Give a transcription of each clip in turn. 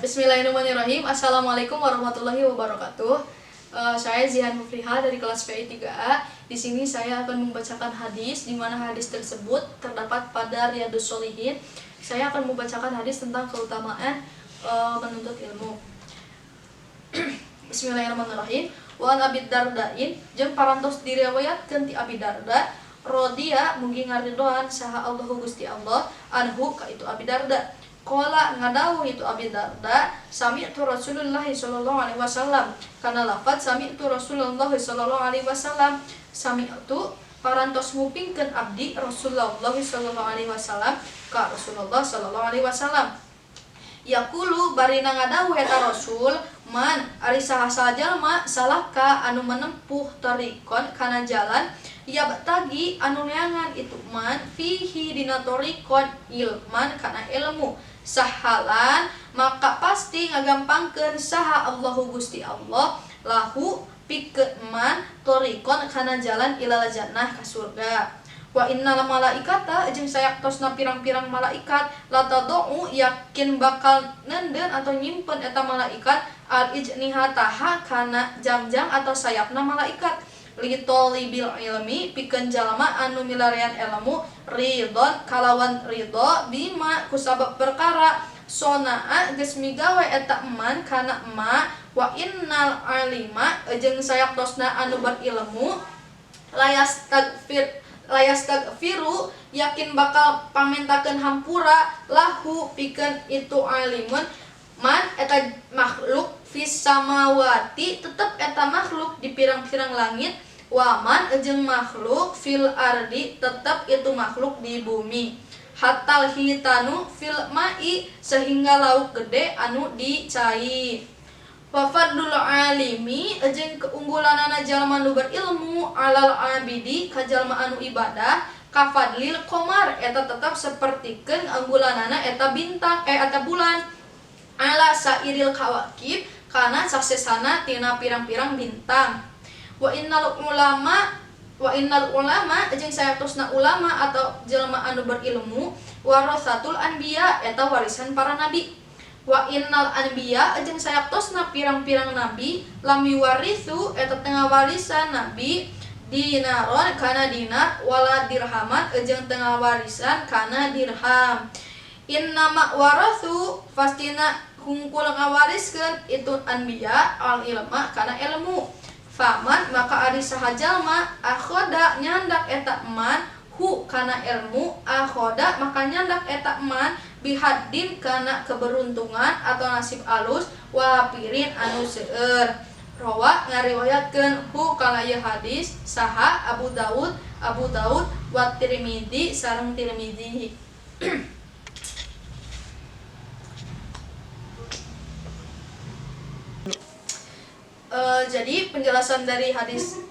Bismillahirrahmanirrahim. Assalamualaikum warahmatullahi wabarakatuh. Saya Zihan Mufriha dari kelas PI 3A. Di sini saya akan membacakan hadis, di mana hadis tersebut terdapat pada Riyadhus Shalihin. Saya akan membacakan hadis tentang keutamaan menuntut ilmu. Bismillahirrahmanirrahim. Wa an Abi Darda'in jeung parantos diriwayatkeun ti Abi Darda rodia mugi ngaridoan saha Allahu Gusti Allah anhu ka itu Abi Darda. Qala ngadawuh itu Abi Darda, sami'tu Rasulullah sallallahu alaihi wasallam. Kana lafaz sami'tu Rasulullah sallallahu alaihi wasallam, sami'tu parantos ngupingkeun abdi Rasulullah sallallahu alaihi wasallam ka Rasulullah sallallahu alaihi wasallam. Yaqulu barina ngadawuh eta Rasul, man ari saha jalma salaka anu menempuh tariqon kana jalan ya batagi anu neangan itu man fihi dina tariqon ilman kana ilmu sahalan maka pasti ngagampangkeun saha Allahu Gusti Allah lahu pikeun man tariqon kana jalan ilal jannah ka surga. Wa innal malaikata jeung sayaktosna pirang-pirang malaikat latadau yakin bakal nendeun atau nyimpen eta malaikat al ijnihataha kana jangjang atau sayapna malaikat litolibil ilmi pikeun jalma anu milarean ilmu ridon kalawan ridho bima kusabab perkara sonaa geus migawe eta eman kana ma wa innal alima jeung sayaktosna anu berilmu layastagfiru yakin bakal pamentakeun hampura lahu pikeun itu alimun man eta makhluk fis samawati tetep eta makhluk di pirang-pirang langit waman jeung makhluk fil ardi tetep itu makhluk di bumi hatal hitanu fil mai sehingga lauk gede anu dicai. Wa fadlul alimi jeung keunggulanana jalma nu berilmu alal abidi ka jalma anu ibadah ka fadlil qamar eta tetap sapertikeun anggulanana eta bintang eta bulan ala sairil kawakib kana saksesana tina pirang-pirang bintang. Wa innal ulama jeung sayatosna ulama atau jalma anu berilmu warasatul anbiya eta warisan para nabi. Wa innal anbiya jeung sayaktosna pirang-pirang nabi lam yuwarisu eta tengah warisan nabi dinaron kana dinar wala dirhaman jeung tengah warisan kana dirham. Innama warasu fastina hungkul ngawariskeun itu anbiya al ilma kana ilmu. Faman maka ari saha jalma akhoda nyandak eta eman hu kana ilmu akhoda maka nyandak eta eman bihaddin kana keberuntungan atau nasib alus wapirin anu seueur. Rawa ngariwayatkeun hu kana ieu hadis saha Abu Daud wa Tirmidzi sareng Tirmidzi. Jadi penjelasan dari hadis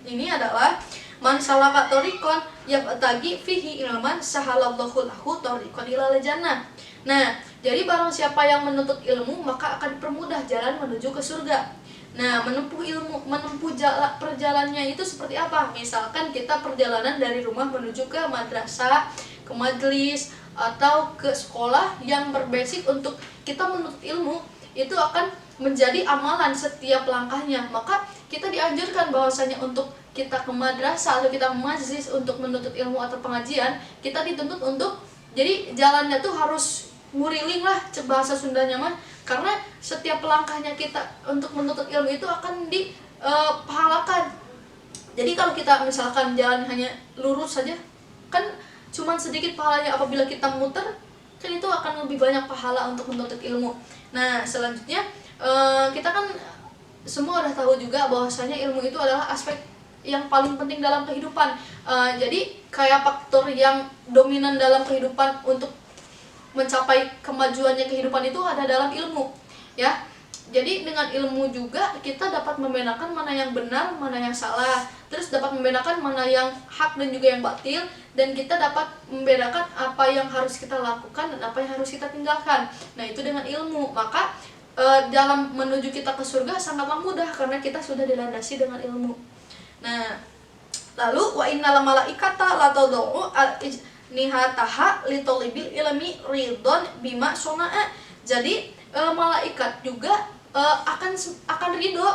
ini adalah man salaka tariqon yabtagi fihi ilman sahalallahu lahu tariqon ilal jannah. Nah, jadi barang siapa yang menuntut ilmu maka akan dipermudah jalan menuju ke surga. Nah, menempuh perjalanannya itu seperti apa? Misalkan kita perjalanan dari rumah menuju ke madrasah, ke majelis atau ke sekolah yang berbasic untuk kita menuntut ilmu, itu akan menjadi amalan setiap langkahnya. Maka kita dianjurkan bahwasanya untuk kita ke madrasah atau kita majelis untuk menuntut ilmu atau pengajian, kita dituntut untuk jadi jalannya tuh harus nguriling lah bahasa Sundanya mah, karena setiap langkahnya kita untuk menuntut ilmu itu akan dipahalakan. Jadi kalau kita misalkan jalan hanya lurus saja kan cuman sedikit pahalanya, apabila kita muter kan itu akan lebih banyak pahala untuk menuntut ilmu. Nah, selanjutnya kita kan semua udah tahu juga bahwasanya ilmu itu adalah aspek yang paling penting dalam kehidupan. Jadi kayak faktor yang dominan dalam kehidupan untuk mencapai kemajuannya kehidupan itu ada dalam ilmu, ya. Jadi dengan ilmu juga kita dapat membedakan mana yang benar, mana yang salah. Terus dapat membedakan mana yang hak dan juga yang batil, dan kita dapat membedakan apa yang harus kita lakukan dan apa yang harus kita tinggalkan. Nah, itu dengan ilmu. Maka dalam menuju kita ke surga sangatlah mudah karena kita sudah dilandasi dengan ilmu. Nah, lalu wa innal malaikata latadau al ijnihataha litolibil ilmi ridon bima sonaa. Jadi malaikat juga akan ridho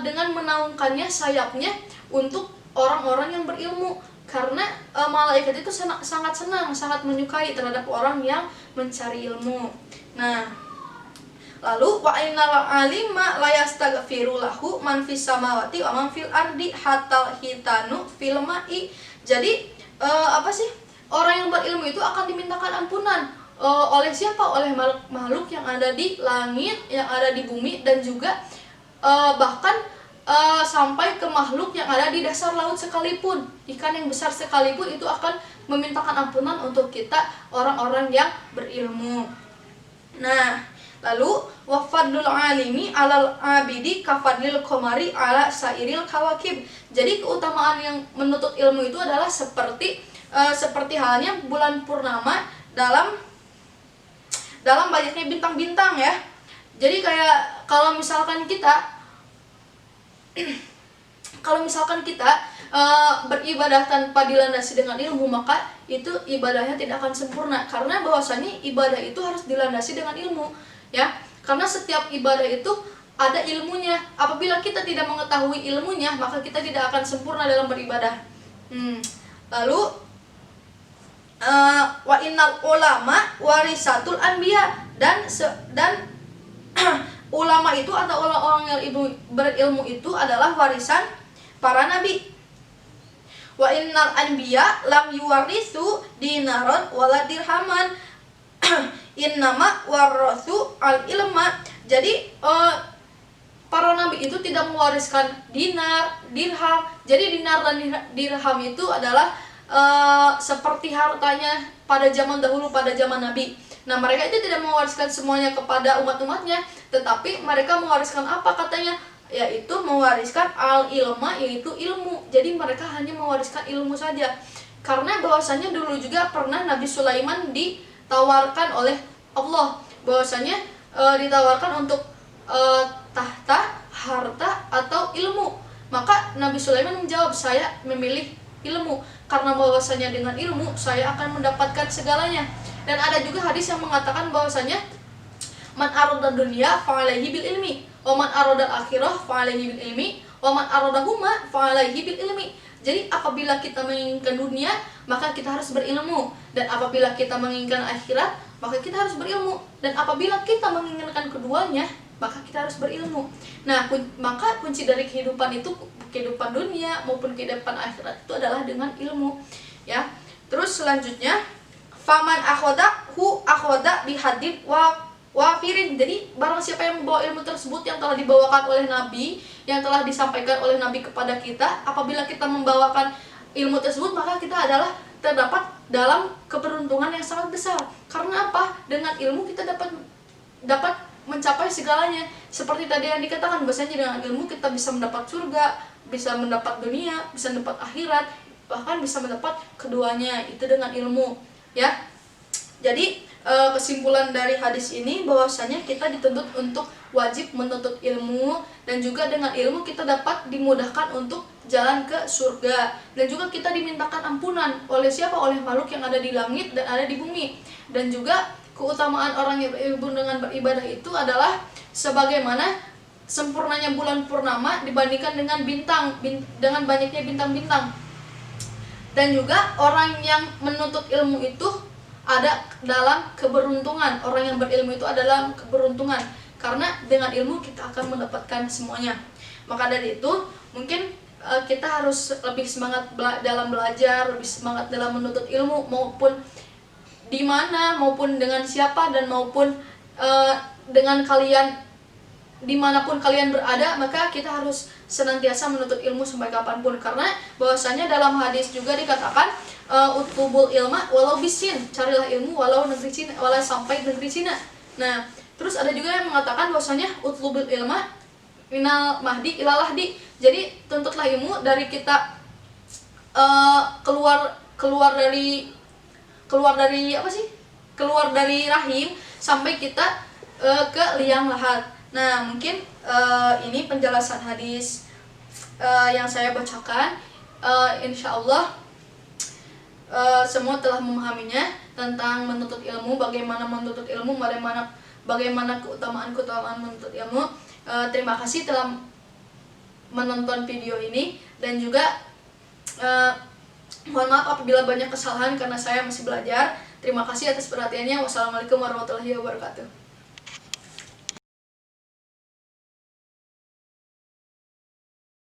dengan menaungkannya sayapnya untuk orang-orang yang berilmu, karena malaikat itu sangat senang, sangat menyukai terhadap orang yang mencari ilmu. Nah, lalu wa innal alima la yastaghfiru lahu man fis samawati wa man fil ardi hatal hitanu fil ma'i. Jadi apa sih? Orang yang berilmu itu akan dimintakan ampunan oleh siapa? Oleh makhluk yang ada di langit, yang ada di bumi, dan juga bahkan sampai ke makhluk yang ada di dasar laut sekalipun. Ikan yang besar sekalipun itu akan memintakan ampunan untuk kita, orang-orang yang berilmu. Nah, lalu wafadlul alimi alal abidi kafadlil komari ala sairil kawakib. Jadi keutamaan yang menuntut ilmu itu adalah seperti halnya bulan purnama dalam banyaknya bintang-bintang ya. Jadi kayak kalau misalkan kita beribadah tanpa dilandasi dengan ilmu, maka itu ibadahnya tidak akan sempurna, karena bahwasanya ibadah itu harus dilandasi dengan ilmu ya. Karena setiap ibadah itu ada ilmunya. Apabila kita tidak mengetahui ilmunya, maka kita tidak akan sempurna dalam beribadah. Lalu wa innal ulama warisatul anbiya, dan ulama itu atau orang-orang yang berilmu itu adalah warisan para nabi. Wa innal anbiya lam yuwarisu dinaron wala dirhaman innama warasu al ilma. Jadi para nabi itu tidak mewariskan dinar, dirham. Jadi dinar dan dirham itu adalah seperti hartanya pada zaman dahulu, pada zaman nabi. Nah, mereka itu tidak mewariskan semuanya kepada umat-umatnya, tetapi mereka mewariskan apa katanya? Yaitu mewariskan al-ilma, yaitu ilmu. Jadi mereka hanya mewariskan ilmu saja. Karena bahwasanya dulu juga pernah Nabi Sulaiman ditawarkan oleh Allah, bahwasanya ditawarkan untuk tahta, harta, atau ilmu. Maka Nabi Sulaiman menjawab, saya memilih ilmu, karena bahwasanya dengan ilmu saya akan mendapatkan segalanya. Dan ada juga hadis yang mengatakan bahwasanya man arada dunya fa alaihi bil ilmi wa man arada akhirah fa alaihi bil ilmi wa man aradahuma fa alaihi bil ilmi. Jadi apabila kita menginginkan dunia, maka kita harus berilmu, dan apabila kita menginginkan akhirat, maka kita harus berilmu, dan apabila kita menginginkan keduanya, maka kita harus berilmu. Nah, maka kunci dari kehidupan itu, kehidupan dunia maupun kehidupan akhirat itu adalah dengan ilmu ya. Terus selanjutnya faman akhoda bihadib wafirin. Jadi barang siapa yang membawa ilmu tersebut yang telah dibawakan oleh Nabi, yang telah disampaikan oleh Nabi kepada kita, apabila kita membawakan ilmu tersebut, maka kita adalah terdapat dalam keberuntungan yang sangat besar. Karena apa? Dengan ilmu kita dapat mencapai segalanya. Seperti tadi yang dikatakan, bahwasanya dengan ilmu kita bisa mendapat surga, bisa mendapat dunia, bisa mendapat akhirat, bahkan bisa mendapat keduanya, itu dengan ilmu ya. Jadi kesimpulan dari hadis ini bahwasanya kita dituntut untuk wajib menuntut ilmu, dan juga dengan ilmu kita dapat dimudahkan untuk jalan ke surga, dan juga kita dimintakan ampunan oleh siapa? Oleh makhluk yang ada di langit dan ada di bumi. Dan juga keutamaan orang yang berilmu dengan beribadah itu adalah sebagaimana sempurnanya bulan purnama dibandingkan dengan dengan banyaknya bintang-bintang. Dan juga orang yang menuntut ilmu itu ada dalam keberuntungan. Orang yang berilmu itu adalah keberuntungan, karena dengan ilmu kita akan mendapatkan semuanya. Maka dari itu mungkin kita harus lebih semangat dalam belajar, lebih semangat dalam menuntut ilmu, maupun di mana, maupun dengan siapa, dan maupun dengan kalian dimanapun kalian berada, maka kita harus senantiasa menuntut ilmu sampai kapanpun. Karena bahwasanya dalam hadis juga dikatakan utubul ilma walau bisin, carilah ilmu walau sampai negeri Cina. Nah, terus ada juga yang mengatakan bahwasanya utlubul ilma minal mahdi ilal lahdi. Jadi tuntutlah ilmu dari kita keluar dari rahim sampai kita ke liang lahat. Nah, mungkin ini penjelasan hadis yang saya bacakan. Insya Allah semua telah memahaminya tentang menuntut ilmu, bagaimana menuntut ilmu, bagaimana bagaimana keutamaan menuntut ilmu. Terima kasih telah menonton video ini, dan juga mohon maaf apabila banyak kesalahan karena saya masih belajar. Terima kasih atas perhatiannya. Wassalamualaikum warahmatullahi wabarakatuh.